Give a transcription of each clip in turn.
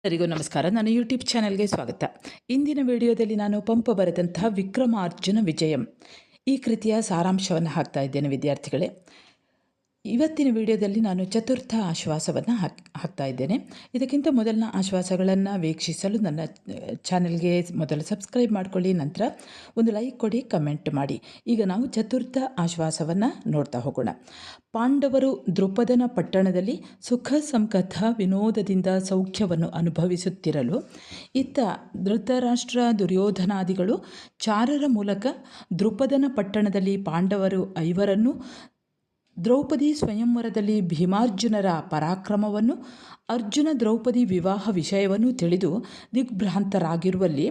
ಎಲ್ಲರಿಗೂ ನಮಸ್ಕಾರ. ನನ್ನ ಯೂಟ್ಯೂಬ್ ಚಾನಲ್ಗೆ ಸ್ವಾಗತ. ಇಂದಿನ ವಿಡಿಯೋದಲ್ಲಿ ನಾನು ಪಂಪ ಬರೆದಂತಹ ವಿಕ್ರಮಾರ್ಜುನ ವಿಜಯಂ ಈ ಕೃತಿಯ ಸಾರಾಂಶವನ್ನು ಹಾಕ್ತಾ ಇದ್ದೇನೆ ವಿದ್ಯಾರ್ಥಿಗಳೇ. ಇವತ್ತಿನ ವಿಡಿಯೋದಲ್ಲಿ ನಾನು ಚತುರ್ಥ ಆಶ್ವಾಸವನ್ನು ಹಾಕ್ತಾ ಇದ್ದೇನೆ. ಇದಕ್ಕಿಂತ ಮೊದಲಿನ ಆಶ್ವಾಸಗಳನ್ನು ವೀಕ್ಷಿಸಲು ನನ್ನ ಚಾನಲ್ಗೆ ಮೊದಲು ಸಬ್ಸ್ಕ್ರೈಬ್ ಮಾಡಿಕೊಳ್ಳಿ, ನಂತರ ಒಂದು ಲೈಕ್ ಕೊಡಿ, ಕಮೆಂಟ್ ಮಾಡಿ. ಈಗ ನಾವು ಚತುರ್ಥ ಆಶ್ವಾಸವನ್ನು ನೋಡ್ತಾ ಹೋಗೋಣ. ಪಾಂಡವರು ದ್ರುಪದನ ಪಟ್ಟಣದಲ್ಲಿ ಸುಖ ಸಂಕಥ ವಿನೋದದಿಂದ ಸೌಖ್ಯವನ್ನು ಅನುಭವಿಸುತ್ತಿರಲು ಇತ್ತ ಧೃತರಾಷ್ಟ್ರ ದುರ್ಯೋಧನಾದಿಗಳು ಚಾರರ ಮೂಲಕ ದ್ರುಪದನ ಪಟ್ಟಣದಲ್ಲಿ ಪಾಂಡವರು 5ರನ್ನು ದ್ರೌಪದಿ ಸ್ವಯಂವರದಲ್ಲಿ ಭೀಮಾರ್ಜುನರ ಪರಾಕ್ರಮವನ್ನು, ಅರ್ಜುನ ದ್ರೌಪದಿ ವಿವಾಹ ವಿಷಯವನ್ನು ತಿಳಿದು ದಿಗ್ಭ್ರಾಂತರಾಗಿರುವಲ್ಲಿ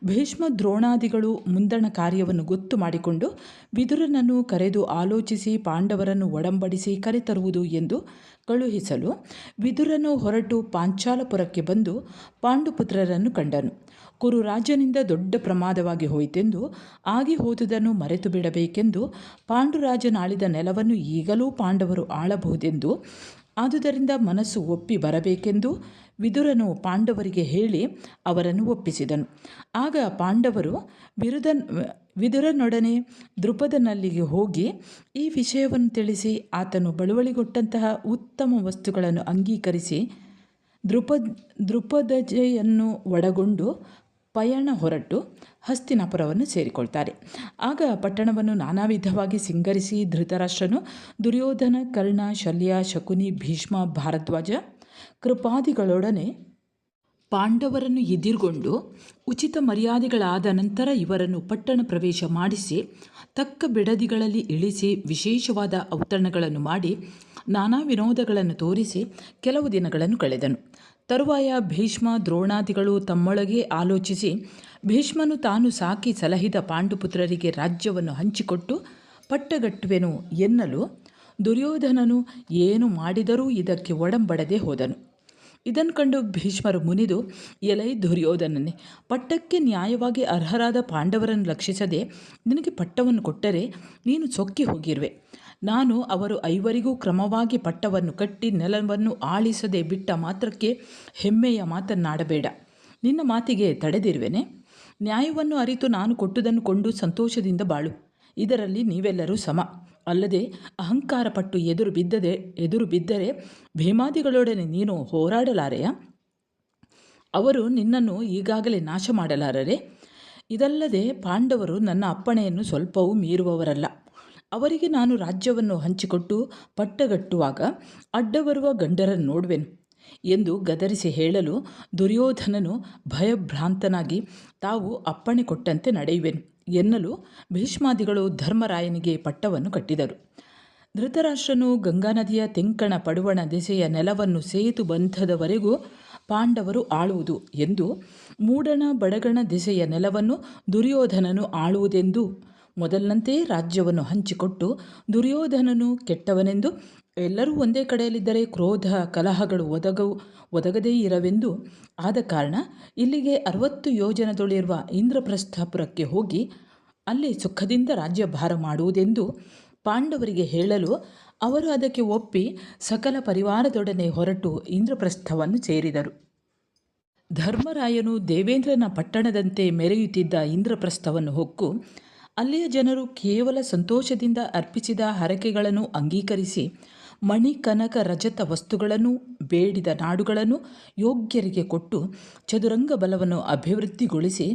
ಭೀಷ್ಮ ದ್ರೋಣಾದಿಗಳು ಮುಂದಣ ಕಾರ್ಯವನ್ನು ಗೊತ್ತು ಮಾಡಿಕೊಂಡು ವಿದುರನನ್ನು ಕರೆದು ಆಲೋಚಿಸಿ ಪಾಂಡವರನ್ನು ಒಡಂಬಡಿಸಿ ಕರೆತರುವುದು ಎಂದು ಕಳುಹಿಸಲು ವಿದುರನು ಹೊರಟು ಪಾಂಚಾಲಪುರಕ್ಕೆ ಬಂದು ಪಾಂಡುಪುತ್ರರನ್ನು ಕಂಡನು. ಕುರುರಾಜನಿಂದ ದೊಡ್ಡ ಪ್ರಮಾದವಾಗಿ ಹೋಯಿತೆಂದು ಆಗಿ ಹೋದುದನ್ನು ಮರೆತು ಬಿಡಬೇಕೆಂದು ಪಾಂಡುರಾಜನಾಳಿದ ನೆಲವನ್ನು ಈಗಲೂ ಪಾಂಡವರು ಆಳಬಹುದೆಂದು, ಆದುದರಿಂದ ಮನಸ್ಸು ಒಪ್ಪಿ ಬರಬೇಕೆಂದು ವಿದುರನು ಪಾಂಡವರಿಗೆ ಹೇಳಿ ಅವರನ್ನು ಒಪ್ಪಿಸಿದನು. ಆಗ ಪಾಂಡವರು ವಿದುರನೊಡನೆ ದ್ರುಪದನಲ್ಲಿಗೆ ಹೋಗಿ ಈ ವಿಷಯವನ್ನು ತಿಳಿಸಿ ಆತನು ಬಳುವಳಿಗೊಟ್ಟಂತಹ ಉತ್ತಮ ವಸ್ತುಗಳನ್ನು ಅಂಗೀಕರಿಸಿ ದ್ರುಪದಜೆಯನ್ನು ಒಳಗೊಂಡು ಪಯಣ ಹೊರಟು ಹಸ್ತಿನಾಪುರವನ್ನು ಸೇರಿಕೊಳ್ತಾರೆ. ಆಗ ಪಟ್ಟಣವನ್ನು ನಾನಾ ವಿಧವಾಗಿ ಸಿಂಗರಿಸಿ ಧೃತರಾಷ್ಟ್ರನು ದುರ್ಯೋಧನ, ಕರ್ಣ, ಶಲ್ಯ, ಶಕುನಿ, ಭೀಷ್ಮ, ಭಾರದ್ವಾಜ, ಕೃಪಾದಿಗಳೊಡನೆ ಪಾಂಡವರನ್ನು ಎದಿರುಗೊಂಡು ಉಚಿತ ಮರ್ಯಾದೆಗಳಾದ ನಂತರ ಇವರನ್ನು ಪಟ್ಟಣ ಪ್ರವೇಶ ಮಾಡಿಸಿ ತಕ್ಕ ಬಿಡದಿಗಳಲ್ಲಿ ಇಳಿಸಿ ವಿಶೇಷವಾದ ಔತಣಗಳನ್ನು ಮಾಡಿ ನಾನಾ ವಿನೋದಗಳನ್ನು ತೋರಿಸಿ ಕೆಲವು ದಿನಗಳನ್ನು ಕಳೆದನು. ತರುವಾಯ ಭೀಷ್ಮ ದ್ರೋಣಾದಿಗಳು ತಮ್ಮೊಳಗೆ ಆಲೋಚಿಸಿ ಭೀಷ್ಮನು ತಾನು ಸಾಕಿ ಸಲಹಿದ ಪಾಂಡುಪುತ್ರರಿಗೆ ರಾಜ್ಯವನ್ನು ಹಂಚಿಕೊಟ್ಟು ಪಟ್ಟಗಟ್ಟುವೆನು ಎನ್ನಲು ದುರ್ಯೋಧನನು ಏನು ಮಾಡಿದರೂ ಇದಕ್ಕೆ ಒಡಂಬಡದೆ ಹೋದನು. ಇದನ್ನು ಕಂಡು ಭೀಷ್ಮರು ಮುನಿದು, ಎಲೈ ದುರ್ಯೋಧನನೇ, ಪಟ್ಟಕ್ಕೆ ನ್ಯಾಯವಾಗಿ ಅರ್ಹರಾದ ಪಾಂಡವರನ್ನು ಲಕ್ಷಿಸದೆ ನಿನಗೆ ಪಟ್ಟವನ್ನು ಕೊಟ್ಟರೆ ನೀನು ಸೊಕ್ಕಿ ಹೋಗಿರುವೆ. ನಾನು ಅವರು 5ರಿಗೂ ಕ್ರಮವಾಗಿ ಪಟ್ಟವನ್ನು ಕಟ್ಟಿ ನೆಲವನ್ನು ಆಳಿಸದೆ ಬಿಟ್ಟ ಮಾತ್ರಕ್ಕೆ ಹೆಮ್ಮೆಯ ಮಾತನ್ನಾಡಬೇಡ. ನಿನ್ನ ಮಾತಿಗೆ ತಡೆದಿರುವೆನೆ. ನ್ಯಾಯವನ್ನು ಅರಿತು ನಾನು ಕೊಟ್ಟುದನ್ನು ಕೊಂಡು ಸಂತೋಷದಿಂದ ಬಾಳು. ಇದರಲ್ಲಿ ನೀವೆಲ್ಲರೂ ಸಮ. ಅಲ್ಲದೆ ಅಹಂಕಾರಪಟ್ಟು ಎದುರು ಬಿದ್ದರೆ ಭೀಮಾದಿಗಳೊಡನೆ ನೀನು ಹೋರಾಡಲಾರೆಯ? ಅವರು ನಿನ್ನನ್ನು ಈಗಾಗಲೇ ನಾಶ ಮಾಡಲಾರರೆ? ಇದಲ್ಲದೆ ಪಾಂಡವರು ನನ್ನ ಅಪ್ಪಣೆಯನ್ನು ಸ್ವಲ್ಪವೂ ಮೀರುವವರಲ್ಲ. ಅವರಿಗೆ ನಾನು ರಾಜ್ಯವನ್ನು ಹಂಚಿಕೊಟ್ಟು ಪಟ್ಟಗಟ್ಟುವಾಗ ಅಡ್ಡ ಬರುವ ಗಂಡರನ್ನು ನೋಡುವೆನು ಎಂದು ಗದರಿಸಿ ಹೇಳಲು ದುರ್ಯೋಧನನು ಭಯಭ್ರಾಂತನಾಗಿ ತಾವು ಅಪ್ಪಣೆ ಕೊಟ್ಟಂತೆ ನಡೆಯುವೆನು ಎನ್ನಲು ಭೀಷ್ಮಾದಿಗಳು ಧರ್ಮರಾಯನಿಗೆ ಪಟ್ಟವನ್ನು ಕಟ್ಟಿದರು. ಧೃತರಾಷ್ಟ್ರನು ಗಂಗಾ ನದಿಯ ತೆಂಕಣ ಪಡುವಣ ದೆಸೆಯ ನೆಲವನ್ನು ಸೇತು ಬಂಧದವರೆಗೂ ಪಾಂಡವರು ಆಳುವುದು ಎಂದು, ಮೂಡಣ ಬಡಗಣ ದೆಸೆಯ ನೆಲವನ್ನು ದುರ್ಯೋಧನನು ಆಳುವುದೆಂದು ಮೊದಲಿನಂತೆ ರಾಜ್ಯವನ್ನು ಹಂಚಿಕೊಟ್ಟು ದುರ್ಯೋಧನನು ಕೆಟ್ಟವನೆಂದು, ಎಲ್ಲರೂ ಒಂದೇ ಕಡೆಯಲ್ಲಿದ್ದರೆ ಕ್ರೋಧ ಕಲಹಗಳು ಒದಗದೇ ಇರವೆಂದು ಆದ ಕಾರಣ ಇಲ್ಲಿಗೆ 60 ಯೋಜನದೊಳಿರುವ ಇಂದ್ರಪ್ರಸ್ಥಪುರಕ್ಕೆ ಹೋಗಿ ಅಲ್ಲಿ ಸುಖದಿಂದ ರಾಜ್ಯಭಾರ ಮಾಡುವುದೆಂದು ಪಾಂಡವರಿಗೆ ಹೇಳಲು ಅವರು ಅದಕ್ಕೆ ಒಪ್ಪಿ ಸಕಲ ಪರಿವಾರದೊಡನೆ ಹೊರಟು ಇಂದ್ರಪ್ರಸ್ಥವನ್ನು ಸೇರಿದರು. ಧರ್ಮರಾಯನು ದೇವೇಂದ್ರನ ಪಟ್ಟಣದಂತೆ ಮೆರೆಯುತ್ತಿದ್ದ ಇಂದ್ರಪ್ರಸ್ಥವನ್ನು ಹೊಕ್ಕು ಅಲ್ಲಿಯ ಜನರು ಕೇವಲ ಸಂತೋಷದಿಂದ ಅರ್ಪಿಸಿದ ಹರಕೆಗಳನ್ನು ಅಂಗೀಕರಿಸಿ ಮಣಿ ಕನಕ ರಜತ ವಸ್ತುಗಳನ್ನು ಬೇಡಿದ ನಾಡುಗಳನ್ನು ಯೋಗ್ಯರಿಗೆ ಕೊಟ್ಟು ಚದುರಂಗ ಬಲವನ್ನು ಅಭಿವೃದ್ಧಿಗೊಳಿಸಿ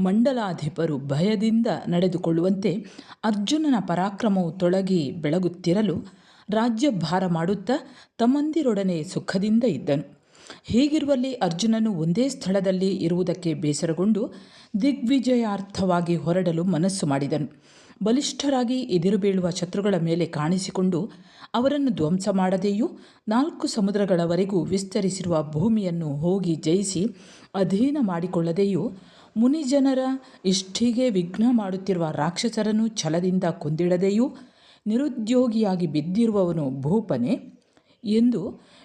ಮಂಡಲಾಧಿಪರು ಭಯದಿಂದ ನಡೆದುಕೊಳ್ಳುವಂತೆ ಅರ್ಜುನನ ಪರಾಕ್ರಮವು ತೊಳಗಿ ಬೆಳಗುತ್ತಿರಲು ರಾಜ್ಯಭಾರ ಮಾಡುತ್ತಾ ತಮ್ಮಂದಿರೊಡನೆ ಸುಖದಿಂದ ಇದ್ದನು. ಹೀಗಿರುವಲ್ಲಿ ಅರ್ಜುನನು ಒಂದೇ ಸ್ಥಳದಲ್ಲಿ ಇರುವುದಕ್ಕೆ ಬೇಸರಗೊಂಡು ದಿಗ್ವಿಜಯಾರ್ಥವಾಗಿ ಹೊರಡಲು ಮನಸ್ಸು ಮಾಡಿದನು. ಬಲಿಷ್ಠರಾಗಿ ಎದುರು ಬೀಳುವ ಶತ್ರುಗಳ ಮೇಲೆ ಕಾಣಿಸಿಕೊಂಡು ಅವರನ್ನು ಧ್ವಂಸ ಮಾಡದೆಯೂ 4 ಸಮುದ್ರಗಳವರೆಗೂ ವಿಸ್ತರಿಸಿರುವ ಭೂಮಿಯನ್ನು ಹೋಗಿ ಜಯಿಸಿ ಅಧೀನ ಮಾಡಿಕೊಳ್ಳದೆಯೂ ಮುನಿಜನರ ಇಷ್ಟಿಗೆ ವಿಘ್ನ ಮಾಡುತ್ತಿರುವ ರಾಕ್ಷಸರನ್ನು ಛಲದಿಂದ ಕೊಂದಿಡದೆಯೂ ನಿರುದ್ಯೋಗಿಯಾಗಿ ಬಿದ್ದಿರುವವನು ಭೂಪನೇ ಎಂದು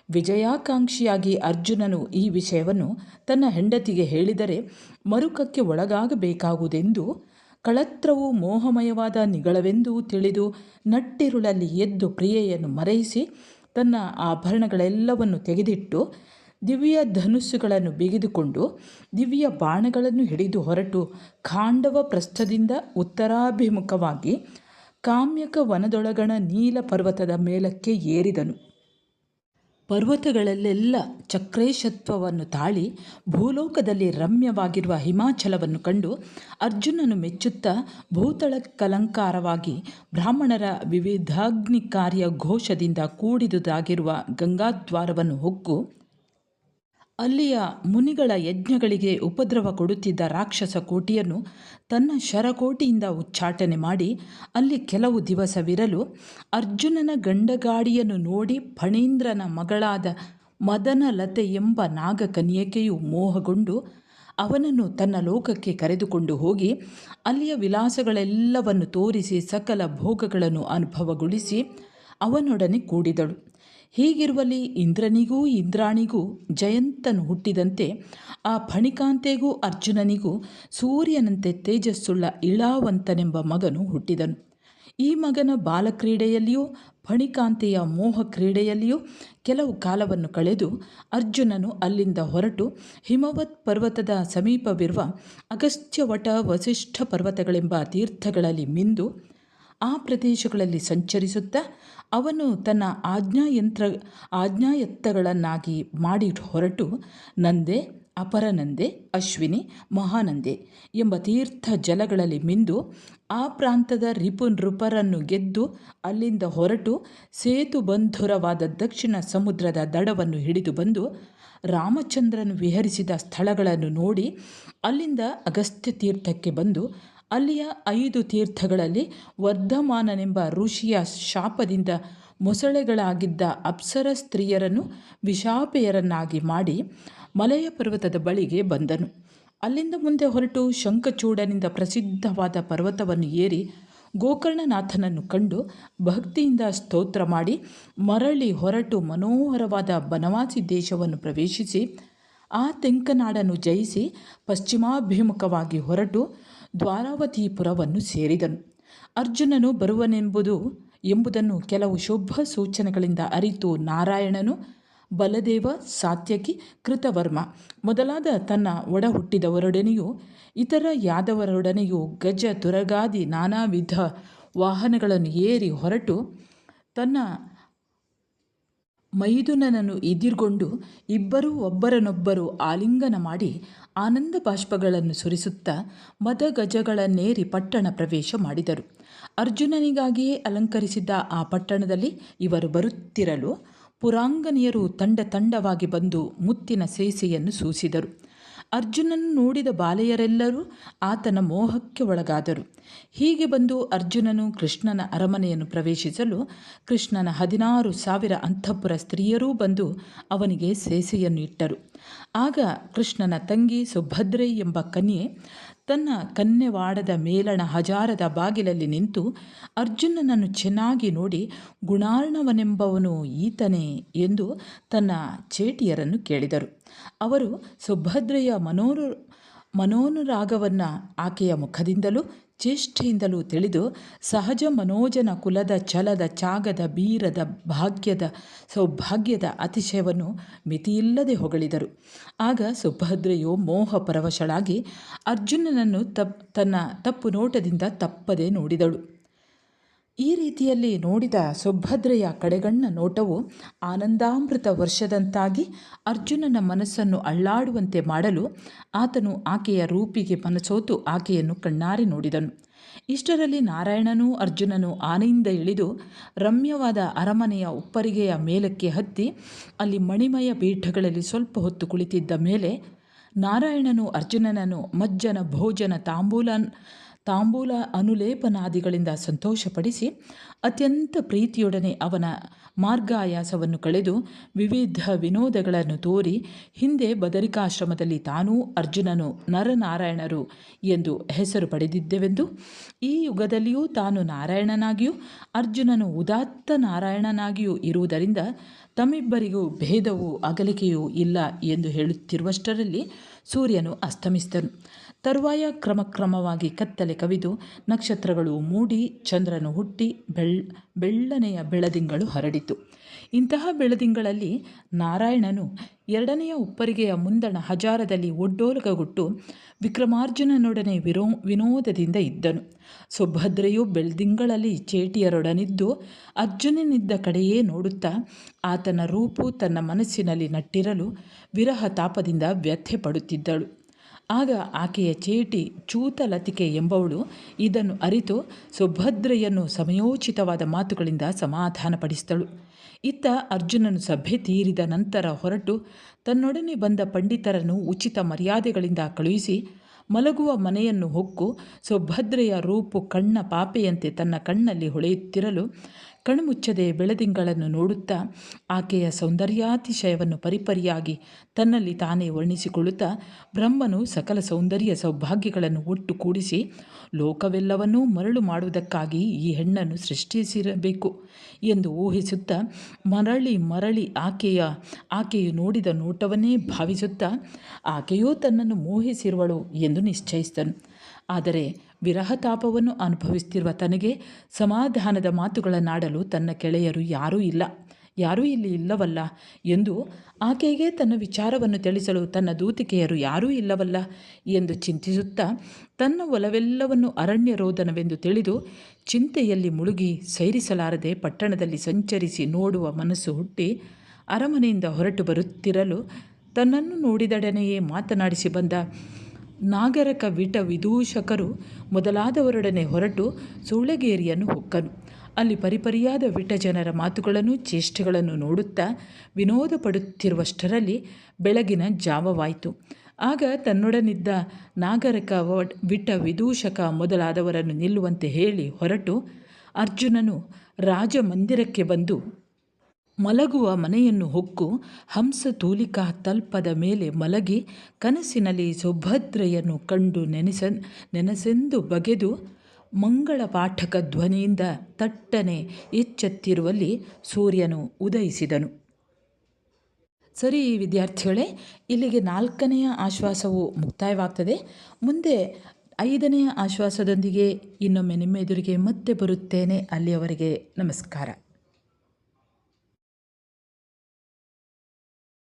ವಿಜಯಾಕಾಂಕ್ಷಿಯಾಗಿ ಅರ್ಜುನನು ಈ ವಿಷಯವನ್ನು ತನ್ನ ಹೆಂಡತಿಗೆ ಹೇಳಿದರೆ ಮರುಕಕ್ಕೆ ಒಳಗಾಗಬೇಕಾಗುವುದೆಂದು ಕಳತ್ರವು ಮೋಹಮಯವಾದ ನಿಗಳವೆಂದು ತಿಳಿದು ನಟ್ಟಿರುಳಲ್ಲಿ ಎದ್ದು ಪ್ರಿಯೆಯನ್ನು ಮರೆಯಿಸಿ ತನ್ನ ಆಭರಣಗಳೆಲ್ಲವನ್ನು ತೆಗೆದಿಟ್ಟು ದಿವ್ಯ ಧನುಸ್ಸುಗಳನ್ನು ಬಿಗಿದುಕೊಂಡು ದಿವ್ಯ ಬಾಣಗಳನ್ನು ಹಿಡಿದು ಹೊರಟು ಖಾಂಡವ ಪ್ರಸ್ಥದಿಂದ ಉತ್ತರಾಭಿಮುಖವಾಗಿ ಕಾಮ್ಯಕ ವನದೊಳಗಣ ನೀಲ ಪರ್ವತದ ಮೇಲಕ್ಕೆ ಏರಿದನು. ಪರ್ವತಗಳಲ್ಲೆಲ್ಲ ಚಕ್ರೇಶತ್ವವನ್ನು ತಾಳಿ ಭೂಲೋಕದಲ್ಲಿ ರಮ್ಯವಾಗಿರುವ ಹಿಮಾಚಲವನ್ನು ಕಂಡು ಅರ್ಜುನನು ಮೆಚ್ಚುತ್ತಾ ಭೂತಳಕ್ಕಲಂಕಾರವಾಗಿ ಬ್ರಾಹ್ಮಣರ ವಿವಿಧಾಗ್ನಿ ಕಾರ್ಯ ಘೋಷದಿಂದ ಕೂಡಿದುದಾಗಿರುವ ಗಂಗಾದ್ವಾರವನ್ನು ಹೊಕ್ಕು ಅಲ್ಲಿಯ ಮುನಿಗಳ ಯಜ್ಞಗಳಿಗೆ ಉಪದ್ರವ ಕೊಡುತ್ತಿದ್ದ ರಾಕ್ಷಸ ಕೋಟಿಯನ್ನು ತನ್ನ ಶರಕೋಟಿಯಿಂದ ಉಚ್ಚಾಟನೆ ಮಾಡಿ ಅಲ್ಲಿ ಕೆಲವು ದಿವಸವಿರಲು ಅರ್ಜುನನ ಗಂಡಗಾಡಿಯನ್ನು ನೋಡಿ ಫಣೀಂದ್ರನ ಮಗಳಾದ ಮದನಲತೆ ಎಂಬ ನಾಗಕನ್ಯಕೆಯು ಮೋಹಗೊಂಡು ಅವನನ್ನು ತನ್ನ ಲೋಕಕ್ಕೆ ಕರೆದುಕೊಂಡು ಹೋಗಿ ಅಲ್ಲಿಯ ವಿಲಾಸಗಳೆಲ್ಲವನ್ನು ತೋರಿಸಿ ಸಕಲ ಭೋಗಗಳನ್ನು ಅನುಭವಗೊಳಿಸಿ ಅವನೊಡನೆ ಕೂಡಿದಳು. ಹೀಗಿರುವಲ್ಲಿ ಇಂದ್ರನಿಗೂ ಇಂದ್ರಾಣಿಗೂ ಜಯಂತನು ಹುಟ್ಟಿದಂತೆ ಆ ಫಣಿಕಾಂತೆಗೂ ಅರ್ಜುನನಿಗೂ ಸೂರ್ಯನಂತೆ ತೇಜಸ್ಸುಳ್ಳ ಇಳಾವಂತನೆಂಬ ಮಗನು ಹುಟ್ಟಿದನು. ಈ ಮಗನ ಬಾಲಕ್ರೀಡೆಯಲ್ಲಿಯೂ ಫಣಿಕಾಂತೆಯ ಮೋಹ ಕ್ರೀಡೆಯಲ್ಲಿಯೂ ಕೆಲವು ಕಾಲವನ್ನು ಕಳೆದು ಅರ್ಜುನನು ಅಲ್ಲಿಂದ ಹೊರಟು ಹಿಮವತ್ ಪರ್ವತದ ಸಮೀಪವಿರುವ ಅಗಸ್ತ್ಯವಟ ವಸಿಷ್ಠ ಪರ್ವತಗಳೆಂಬ ತೀರ್ಥಗಳಲ್ಲಿ ಮಿಂದು ಆ ಪ್ರದೇಶಗಳಲ್ಲಿ ಸಂಚರಿಸುತ್ತಾ ಅವನು ತನ್ನ ಆಜ್ಞಾಯತ್ತಗಳನ್ನಾಗಿ ಮಾಡಿ ಹೊರಟು ನಂದೆ, ಅಪರನಂದೆ, ಅಶ್ವಿನಿ, ಮಹಾನಂದೆ ಎಂಬ ತೀರ್ಥ ಜಲಗಳಲ್ಲಿ ಮಿಂದು ಆ ಪ್ರಾಂತದ ನೃಪರನ್ನು ಗೆದ್ದು ಅಲ್ಲಿಂದ ಹೊರಟು ಸೇತುಬಂಧುರವಾದ ದಕ್ಷಿಣ ಸಮುದ್ರದ ದಡವನ್ನು ಹಿಡಿದು ಬಂದು ರಾಮಚಂದ್ರನು ವಿಹರಿಸಿದ ಸ್ಥಳಗಳನ್ನು ನೋಡಿ ಅಲ್ಲಿಂದ ಅಗಸ್ತ್ಯ ತೀರ್ಥಕ್ಕೆ ಬಂದು ಅಲ್ಲಿಯ 5 ತೀರ್ಥಗಳಲ್ಲಿ ವರ್ಧಮಾನನೆಂಬ ಋಷಿಯ ಶಾಪದಿಂದ ಮೊಸಳೆಗಳಾಗಿದ್ದ ಅಪ್ಸರ ಸ್ತ್ರೀಯರನ್ನು ವಿಶಾಪೆಯರನ್ನಾಗಿ ಮಾಡಿ ಮಲಯ ಪರ್ವತದ ಬಳಿಗೆ ಬಂದನು. ಅಲ್ಲಿಂದ ಮುಂದೆ ಹೊರಟು ಶಂಖಚೂಡನಿಂದ ಪ್ರಸಿದ್ಧವಾದ ಪರ್ವತವನ್ನು ಏರಿ ಗೋಕರ್ಣನಾಥನನ್ನು ಕಂಡು ಭಕ್ತಿಯಿಂದ ಸ್ತೋತ್ರ ಮಾಡಿ ಮರಳಿ ಹೊರಟು ಮನೋಹರವಾದ ಬನವಾಸಿ ದೇಶವನ್ನು ಪ್ರವೇಶಿಸಿ ಆ ತೆಂಕನಾಡನ್ನು ಜಯಿಸಿ ಪಶ್ಚಿಮಾಭಿಮುಖವಾಗಿ ಹೊರಟು ದ್ವಾರಾವತೀಪುರವನ್ನು ಸೇರಿದನು. ಅರ್ಜುನನು ಎಂಬುದನ್ನು ಕೆಲವು ಶುಭ ಸೂಚನೆಗಳಿಂದ ಅರಿತು ನಾರಾಯಣನು ಬಲದೇವ, ಸಾತ್ಯಕಿ, ಕೃತವರ್ಮ ಮೊದಲಾದ ತನ್ನ ಒಡ ಹುಟ್ಟಿದವರೊಡನೆಯೂ ಇತರ ಯಾದವರೊಡನೆಯೂ ಗಜ ತುರಗಾದಿ ನಾನಾ ವಿಧ ವಾಹನಗಳನ್ನು ಏರಿ ಹೊರಟು ತನ್ನ ಮೈದುನನನ್ನು ಎದುರುಗೊಂಡು ಇಬ್ಬರೂ ಒಬ್ಬರನ್ನೊಬ್ಬರು ಆಲಿಂಗನ ಮಾಡಿ ಆನಂದ ಬಾಷ್ಪಗಳನ್ನು ಸುರಿಸುತ್ತಾ ಮದಗಜಗಳನ್ನೇರಿ ಪಟ್ಟಣ ಪ್ರವೇಶ ಮಾಡಿದರು. ಅರ್ಜುನನಿಗಾಗಿಯೇ ಅಲಂಕರಿಸಿದ್ದ ಆ ಪಟ್ಟಣದಲ್ಲಿ ಇವರು ಬರುತ್ತಿರಲು ಪುರಾಂಗನೆಯರು ತಂಡವಾಗಿ ಬಂದು ಮುತ್ತಿನ ಸೇಸೆಯನ್ನು ಸೂಸಿದರು. ಅರ್ಜುನನ್ನು ನೋಡಿದ ಬಾಲೆಯರೆಲ್ಲರೂ ಆತನ ಮೋಹಕ್ಕೆ ಒಳಗಾದರು. ಹೀಗೆ ಬಂದು ಅರ್ಜುನನು ಕೃಷ್ಣನ ಅರಮನೆಯನ್ನು ಪ್ರವೇಶಿಸಲು ಕೃಷ್ಣನ 16,000 ಅಂತಃಪುರ ಸ್ತ್ರೀಯರೂ ಬಂದು ಅವನಿಗೆ ಸೇಸೆಯನ್ನು ಇಟ್ಟರು. ಆಗ ಕೃಷ್ಣನ ತಂಗಿ ಸುಭದ್ರೆ ಎಂಬ ಕನ್ಯೆ ತನ್ನ ಕನ್ನೆವಾಡದ ಮೇಲಣ ಹಜಾರದ ಬಾಗಿಲಲ್ಲಿ ನಿಂತು ಅರ್ಜುನನನ್ನು ಚೆನ್ನಾಗಿ ನೋಡಿ ಗುಣಾರ್ಣವನೆಂಬವನು ಈತನೇ ಎಂದು ತನ್ನ ಚೇಟಿಯರನ್ನು ಕೇಳಿದರು. ಅವರು ಸುಭದ್ರೆಯ ಮನೋನುರಾಗವನ್ನು ಆಕೆಯ ಮುಖದಿಂದಲೂ ಚೇಷ್ಟೆಯಿಂದಲೂ ತಿಳಿದು ಸಹಜ ಮನೋಜನ ಕುಲದ ಛಲದ ಚಾಗದ ಬೀರದ ಭಾಗ್ಯದ ಸೌಭಾಗ್ಯದ ಅತಿಶಯವನ್ನು ಮಿತಿಯಿಲ್ಲದೆ ಹೊಗಳಿದರು. ಆಗ ಸುಭದ್ರೆಯು ಮೋಹ ಪರವಶಳಾಗಿ ಅರ್ಜುನನನ್ನು ತನ್ನ ತಪ್ಪು ನೋಟದಿಂದ ತಪ್ಪದೆ ನೋಡಿದಳು. ಈ ರೀತಿಯಲ್ಲಿ ನೋಡಿದ ಸುಭದ್ರೆಯ ಕಡೆಗಣ್ಣ ನೋಟವು ಆನಂದಾಮೃತ ವರ್ಷದಂತಾಗಿ ಅರ್ಜುನನ ಮನಸ್ಸನ್ನು ಅಳ್ಳಾಡುವಂತೆ ಮಾಡಲು ಆತನು ಆಕೆಯ ರೂಪಿಗೆ ಮನಸೋತು ಆಕೆಯನ್ನು ಕಣ್ಣಾರೆ ನೋಡಿದನು. ಇಷ್ಟರಲ್ಲಿ ನಾರಾಯಣನೂ ಅರ್ಜುನನು ಆನೆಯಿಂದ ಇಳಿದು ರಮ್ಯವಾದ ಅರಮನೆಯ ಉಪ್ಪರಿಗೆಯ ಮೇಲಕ್ಕೆ ಹತ್ತಿ ಅಲ್ಲಿ ಮಣಿಮಯ ಪೀಠಗಳಲ್ಲಿ ಸ್ವಲ್ಪ ಹೊತ್ತು ಕುಳಿತಿದ್ದ ಮೇಲೆ ನಾರಾಯಣನು ಅರ್ಜುನನನ್ನು ಮಜ್ಜನ ಭೋಜನ ತಾಂಬೂಲ ಅನುಲೇಪನಾದಿಗಳಿಂದ ಸಂತೋಷಪಡಿಸಿ ಅತ್ಯಂತ ಪ್ರೀತಿಯೊಡನೆ ಅವನ ಮಾರ್ಗಾಯಾಸವನ್ನು ಕಳೆದು ವಿವಿಧ ವಿನೋದಗಳನ್ನು ತೋರಿ ಹಿಂದೆ ಬದರಿಕಾಶ್ರಮದಲ್ಲಿ ತಾನೂ ಅರ್ಜುನನು ನರನಾರಾಯಣರು ಎಂದು ಹೆಸರು ಪಡೆದಿದ್ದೆವೆಂದು ಈ ಯುಗದಲ್ಲಿಯೂ ತಾನು ನಾರಾಯಣನಾಗಿಯೂ ಅರ್ಜುನನು ಉದಾತ್ತ ನಾರಾಯಣನಾಗಿಯೂ ಇರುವುದರಿಂದ ತಮ್ಮಿಬ್ಬರಿಗೂ ಭೇದವೂ ಅಗಲಿಕೆಯೂ ಇಲ್ಲ ಎಂದು ಹೇಳುತ್ತಿರುವಷ್ಟರಲ್ಲಿ ಸೂರ್ಯನು ಅಸ್ತಮಿಸಿದನು. ತರುವಾಯ ಕ್ರಮಕ್ರಮವಾಗಿ ಕತ್ತಲೆ ಕವಿದು ನಕ್ಷತ್ರಗಳು ಮೂಡಿ ಚಂದ್ರನು ಹುಟ್ಟಿ ಬೆಳ್ಳನೆಯ ಬೆಳದಿಂಗಳು ಹರಡಿತು. ಇಂತಹ ಬೆಳದಿಂಗಳಲ್ಲಿ ನಾರಾಯಣನು ಎರಡನೆಯ ಉಪ್ಪರಿಗೆಯ ಮುಂದಣ ಹಜಾರದಲ್ಲಿ ಒಡ್ಡೋಲಗಗೊಟ್ಟು ವಿಕ್ರಮಾರ್ಜುನನೊಡನೆ ವಿನೋದದಿಂದ ಇದ್ದನು. ಸುಭದ್ರೆಯು ಬೆಳ್ದಿಂಗಳಲ್ಲಿ ಚೇಟಿಯರೊಡನಿದ್ದು ಅರ್ಜುನನಿದ್ದ ಕಡೆಯೇ ನೋಡುತ್ತಾ ಆತನ ರೂಪು ತನ್ನ ಮನಸ್ಸಿನಲ್ಲಿ ನಟ್ಟಿರಲು ವಿರಹ ತಾಪದಿಂದ ವ್ಯಥೆ ಪಡುತ್ತಿದ್ದಳು. ಆಗ ಆಕೆಯ ಚೇಟಿ ಚೂತಲತಿಕೆ ಎಂಬವಳು ಇದನ್ನು ಅರಿತು ಸುಭದ್ರೆಯನ್ನು ಸಮಯೋಚಿತವಾದ ಮಾತುಗಳಿಂದ ಸಮಾಧಾನಪಡಿಸಿದಳು. ಇತ್ತ ಅರ್ಜುನನು ಸಭೆ ತೀರಿದ ನಂತರ ಹೊರಟು ತನ್ನೊಡನೆ ಬಂದ ಪಂಡಿತರನ್ನು ಉಚಿತ ಮರ್ಯಾದೆಗಳಿಂದ ಕಳುಹಿಸಿ ಮಲಗುವ ಮನೆಯನ್ನು ಹೊಕ್ಕು ಸುಭದ್ರೆಯ ರೂಪು ಕಣ್ಣ ಪಾಪೆಯಂತೆ ತನ್ನ ಕಣ್ಣಲ್ಲಿ ಹೊಳೆಯುತ್ತಿರಲು ಕಣ್ಮುಚ್ಚದೆ ಬೆಳದಿಂಗಳನ್ನು ನೋಡುತ್ತಾ ಆಕೆಯ ಸೌಂದರ್ಯಾತಿಶಯವನ್ನು ಪರಿಪರಿಯಾಗಿ ತನ್ನಲ್ಲಿ ತಾನೇ ವರ್ಣಿಸಿಕೊಳ್ಳುತ್ತಾ ಬ್ರಹ್ಮನು ಸಕಲ ಸೌಂದರ್ಯ ಸೌಭಾಗ್ಯಗಳನ್ನು ಒಟ್ಟು ಕೂಡಿಸಿ ಲೋಕವೆಲ್ಲವನ್ನೂ ಮರಳು ಮಾಡುವುದಕ್ಕಾಗಿ ಈ ಹೆಣ್ಣನ್ನು ಸೃಷ್ಟಿಸಿರಬೇಕು ಎಂದು ಊಹಿಸುತ್ತಾ ಮರಳಿ ಮರಳಿ ಆಕೆಯು ನೋಡಿದ ನೋಟವನ್ನೇ ಭಾವಿಸುತ್ತಾ ಆಕೆಯೂ ತನ್ನನ್ನು ಮೋಹಿಸಿರುವಳು ಎಂದು ನಿಶ್ಚಯಿಸಿದನು. ಆದರೆ ವಿರಹತಾಪವನ್ನು ಅನುಭವಿಸುತ್ತಿರುವ ತನಗೆ ಸಮಾಧಾನದ ಮಾತುಗಳನ್ನಾಡಲು ತನ್ನ ಗೆಳೆಯರು ಯಾರೂ ಇಲ್ಲಿ ಇಲ್ಲವಲ್ಲ ಎಂದು, ಆಕೆಗೆ ತನ್ನ ವಿಚಾರವನ್ನು ತಿಳಿಸಲು ತನ್ನ ದೂತಿಕೆಯರು ಯಾರೂ ಇಲ್ಲವಲ್ಲ ಎಂದು ಚಿಂತಿಸುತ್ತಾ ತನ್ನ ಒಲವೆಲ್ಲವನ್ನು ಅರಣ್ಯ ರೋದನವೆಂದು ತಿಳಿದು ಚಿಂತೆಯಲ್ಲಿ ಮುಳುಗಿ ಸೈರಿಸಲಾರದೆ ಪಟ್ಟಣದಲ್ಲಿ ಸಂಚರಿಸಿ ನೋಡುವ ಮನಸ್ಸು ಹುಟ್ಟಿ ಅರಮನೆಯಿಂದ ಹೊರಟು ಬರುತ್ತಿರಲು ತನ್ನನ್ನು ನೋಡಿದೊಡನೆಯೇ ಮಾತನಾಡಿಸಿ ಬಂದ ನಾಗರಕ ವಿದೂಷಕರು ಮೊದಲಾದವರೊಡನೆ ಹೊರಟು ಸೂಳೆಗೇರಿಯನ್ನು ಹೊಕ್ಕನು. ಅಲ್ಲಿ ಪರಿಪರಿಯಾದ ಜನರ ಮಾತುಗಳನ್ನು ಚೇಷ್ಟೆಗಳನ್ನು ನೋಡುತ್ತಾ ವಿನೋದ ಪಡುತ್ತಿರುವಷ್ಟರಲ್ಲಿ ಬೆಳಗಿನ ಜಾವವಾಯಿತು. ಆಗ ತನ್ನೊಡನಿದ್ದ ನಾಗರಕ ವಿದೂಷಕ ಮೊದಲಾದವರನ್ನು ನಿಲ್ಲುವಂತೆ ಹೇಳಿ ಹೊರಟು ಅರ್ಜುನನು ರಾಜಮಂದಿರಕ್ಕೆ ಬಂದು ಮಲಗುವ ಮನೆಯನ್ನು ಹೊಕ್ಕು ಹಂಸತೂಲಿಕಾ ತಲ್ಪದ ಮೇಲೆ ಮಲಗಿ ಕನಸಿನಲ್ಲಿ ಸುಭದ್ರೆಯನ್ನು ಕಂಡು ನೆನಸೆಂದು ಬಗೆದು ಮಂಗಳ ಪಾಠಕ ಧ್ವನಿಯಿಂದ ತಟ್ಟನೆ ಎಚ್ಚೆತ್ತಿರುವಲ್ಲಿ ಸೂರ್ಯನು ಉದಯಿಸಿದನು. ಸರಿ ವಿದ್ಯಾರ್ಥಿಗಳೇ, ಇಲ್ಲಿಗೆ 4ನೆಯ ಆಶ್ವಾಸವು ಮುಕ್ತಾಯವಾಗ್ತದೆ. ಮುಂದೆ 5ನೆಯ ಆಶ್ವಾಸದೊಂದಿಗೆ ಇನ್ನೊಮ್ಮೆ ನಿಮ್ಮ ಎದುರಿಗೆ ಮತ್ತೆ ಬರುತ್ತೇನೆ. ಅಲ್ಲಿಯವರೆಗೆ ನಮಸ್ಕಾರ.